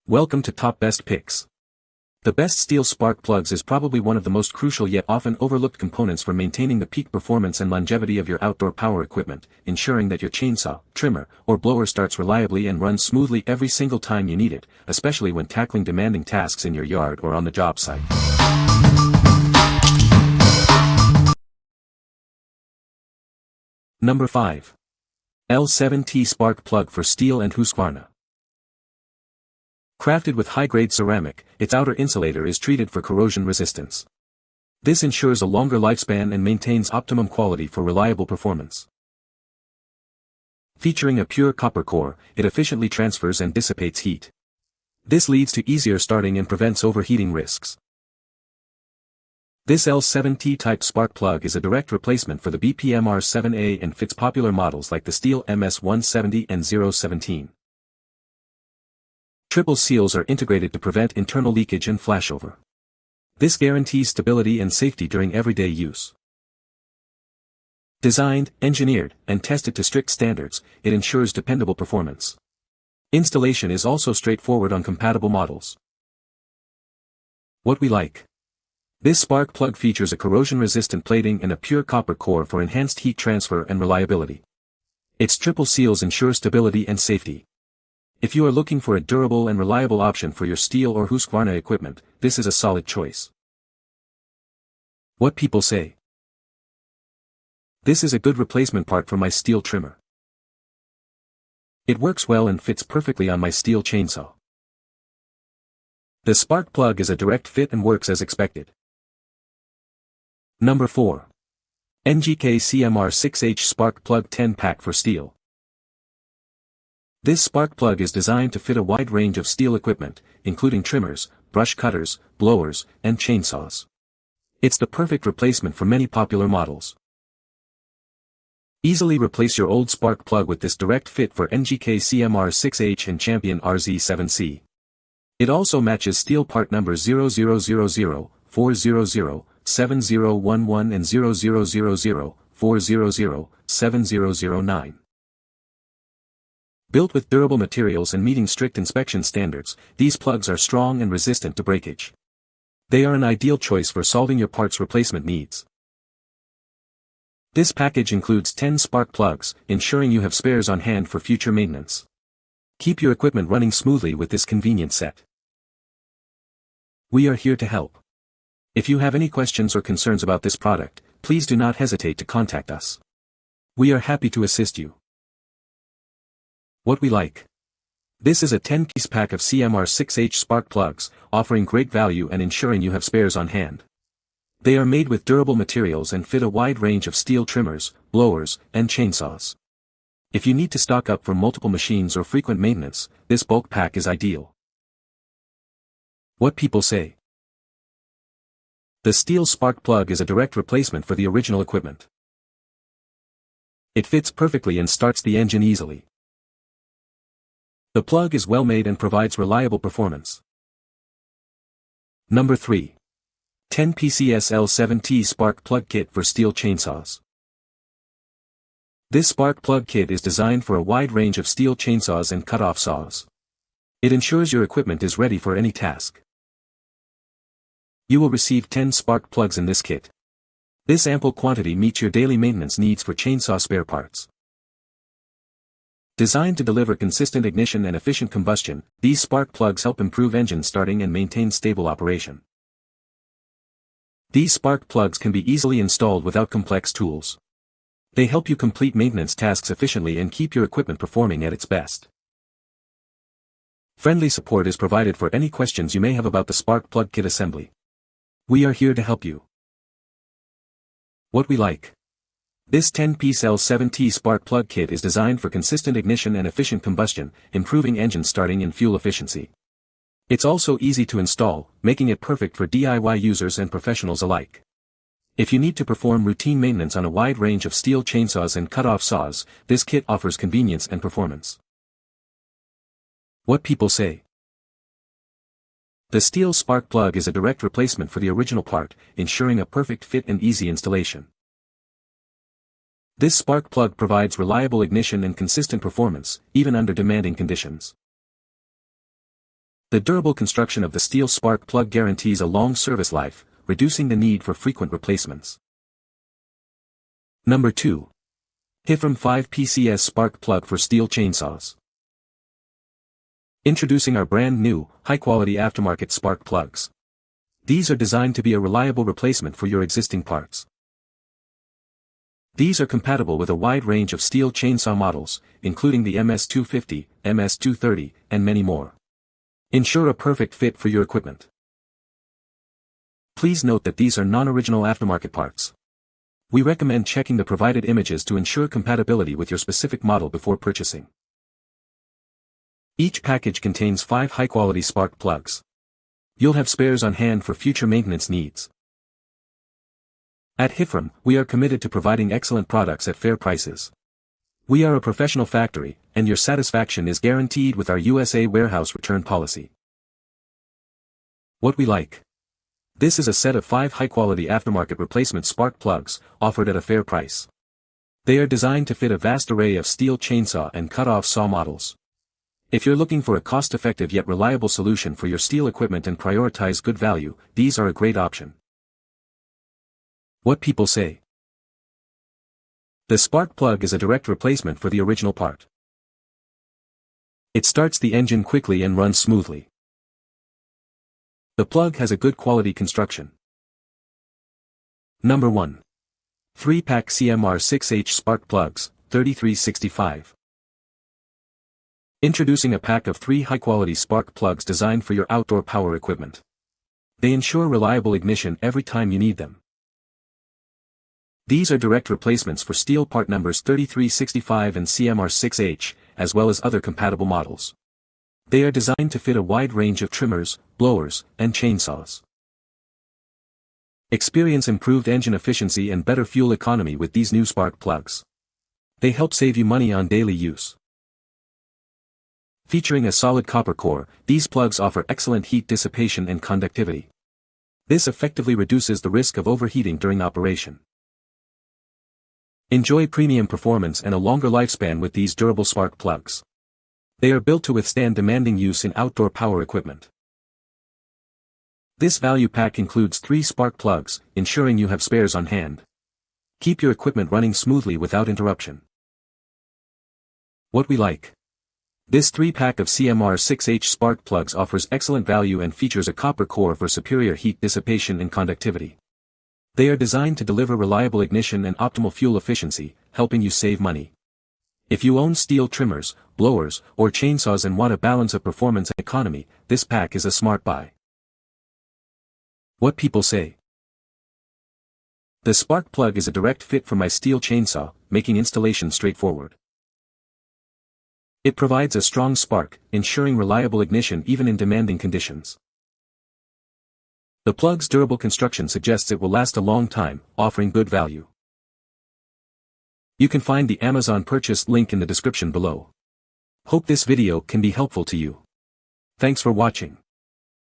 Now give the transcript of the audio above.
Welcome to Top Best Picks. The best Stihl spark plugs is probably one of the most crucial yet often overlooked components for maintaining the peak performance and longevity of your outdoor power equipment, ensuring that your chainsaw, trimmer, or blower starts reliably and runs smoothly every single time you need it, especially when tackling demanding tasks in your yard or on the job site. Number 5. L7T Spark Plug for Stihl and Husqvarna. Crafted with high-grade ceramic, its outer insulator is treated for corrosion resistance. This ensures a longer lifespan and maintains optimum quality for reliable performance. Featuring a pure copper core, it efficiently transfers and dissipates heat. This leads to easier starting and prevents overheating risks. This L7T type spark plug is a direct replacement for the BPMR7A and fits popular models like the Stihl MS170 and 017. Triple seals are integrated to prevent internal leakage and flashover. This guarantees stability and safety during everyday use. Designed, engineered, and tested to strict standards, it ensures dependable performance. Installation is also straightforward on compatible models. What we like. This spark plug features a corrosion-resistant plating and a pure copper core for enhanced heat transfer and reliability. Its triple seals ensure stability and safety. If you are looking for a durable and reliable option for your Stihl or Husqvarna equipment, this is a solid choice. What people say. This is a good replacement part for my Stihl trimmer. It works well and fits perfectly on my Stihl chainsaw. The spark plug is a direct fit and works as expected. Number 4. NGK CMR6H Spark Plug 10-pack for Stihl. This spark plug is designed to fit a wide range of Stihl equipment, including trimmers, brush cutters, blowers, and chainsaws. It's the perfect replacement for many popular models. Easily replace your old spark plug with this direct fit for NGK CMR6H and Champion RZ7C. It also matches Stihl part number 0000, 400, 7011 and 0000, 400, 7009. Built with durable materials and meeting strict inspection standards, these plugs are strong and resistant to breakage. They are an ideal choice for solving your parts replacement needs. This package includes 10 spark plugs, ensuring you have spares on hand for future maintenance. Keep your equipment running smoothly with this convenient set. We are here to help. If you have any questions or concerns about this product, please do not hesitate to contact us. We are happy to assist you. What we like. This is a 10-piece pack of CMR6H spark plugs, offering great value and ensuring you have spares on hand. They are made with durable materials and fit a wide range of Stihl trimmers, blowers, and chainsaws. If you need to stock up for multiple machines or frequent maintenance, this bulk pack is ideal. What people say. The Stihl spark plug is a direct replacement for the original equipment. It fits perfectly and starts the engine easily. The plug is well made and provides reliable performance. Number 3. 10 PCS L7T Spark Plug Kit for Stihl Chainsaws. This spark plug kit is designed for a wide range of Stihl chainsaws and cut-off saws. It ensures your equipment is ready for any task. You will receive 10 spark plugs in this kit. This ample quantity meets your daily maintenance needs for chainsaw spare parts. Designed to deliver consistent ignition and efficient combustion, these spark plugs help improve engine starting and maintain stable operation. These spark plugs can be easily installed without complex tools. They help you complete maintenance tasks efficiently and keep your equipment performing at its best. Friendly support is provided for any questions you may have about the spark plug kit assembly. We are here to help you. What we like. This 10-piece L7T spark plug kit is designed for consistent ignition and efficient combustion, improving engine starting and fuel efficiency. It's also easy to install, making it perfect for DIY users and professionals alike. If you need to perform routine maintenance on a wide range of Stihl chainsaws and cut-off saws, this kit offers convenience and performance. What people say. The Stihl spark plug is a direct replacement for the original part, ensuring a perfect fit and easy installation. This spark plug provides reliable ignition and consistent performance, even under demanding conditions. The durable construction of the Stihl spark plug guarantees a long service life, reducing the need for frequent replacements. Number 2. HIFROM 5 PCS spark plug for Stihl chainsaws. Introducing our brand new, high-quality aftermarket spark plugs. These are designed to be a reliable replacement for your existing parts. These are compatible with a wide range of Stihl chainsaw models, including the MS250, MS230, and many more. Ensure a perfect fit for your equipment. Please note that these are non-original aftermarket parts. We recommend checking the provided images to ensure compatibility with your specific model before purchasing. Each package contains 5 high-quality spark plugs. You'll have spares on hand for future maintenance needs. At HIFROM, we are committed to providing excellent products at fair prices. We are a professional factory, and your satisfaction is guaranteed with our USA warehouse return policy. What we like. This is a set of 5 high-quality aftermarket replacement spark plugs, offered at a fair price. They are designed to fit a vast array of Stihl chainsaw and cut-off saw models. If you're looking for a cost-effective yet reliable solution for your Stihl equipment and prioritize good value, these are a great option. What people say. The spark plug is a direct replacement for the original part. It starts the engine quickly and runs smoothly. The plug has a good quality construction. Number 1. 3-pack CMR6H spark plugs, 3365. Introducing a pack of 3 high-quality spark plugs designed for your outdoor power equipment. They ensure reliable ignition every time you need them. These are direct replacements for Stihl part numbers 3365 and CMR6H, as well as other compatible models. They are designed to fit a wide range of trimmers, blowers, and chainsaws. Experience improved engine efficiency and better fuel economy with these new spark plugs. They help save you money on daily use. Featuring a solid copper core, these plugs offer excellent heat dissipation and conductivity. This effectively reduces the risk of overheating during operation. Enjoy premium performance and a longer lifespan with these durable spark plugs. They are built to withstand demanding use in outdoor power equipment. This value pack includes 3 spark plugs, ensuring you have spares on hand. Keep your equipment running smoothly without interruption. What we like. This 3-pack of CMR6H spark plugs offers excellent value and features a copper core for superior heat dissipation and conductivity. They are designed to deliver reliable ignition and optimal fuel efficiency, helping you save money. If you own Stihl trimmers, blowers, or chainsaws and want a balance of performance and economy, this pack is a smart buy. What people say. The spark plug is a direct fit for my Stihl chainsaw, making installation straightforward. It provides a strong spark, ensuring reliable ignition even in demanding conditions. The plug's durable construction suggests it will last a long time, offering good value. You can find the Amazon purchase link in the description below. Hope this video can be helpful to you. Thanks for watching.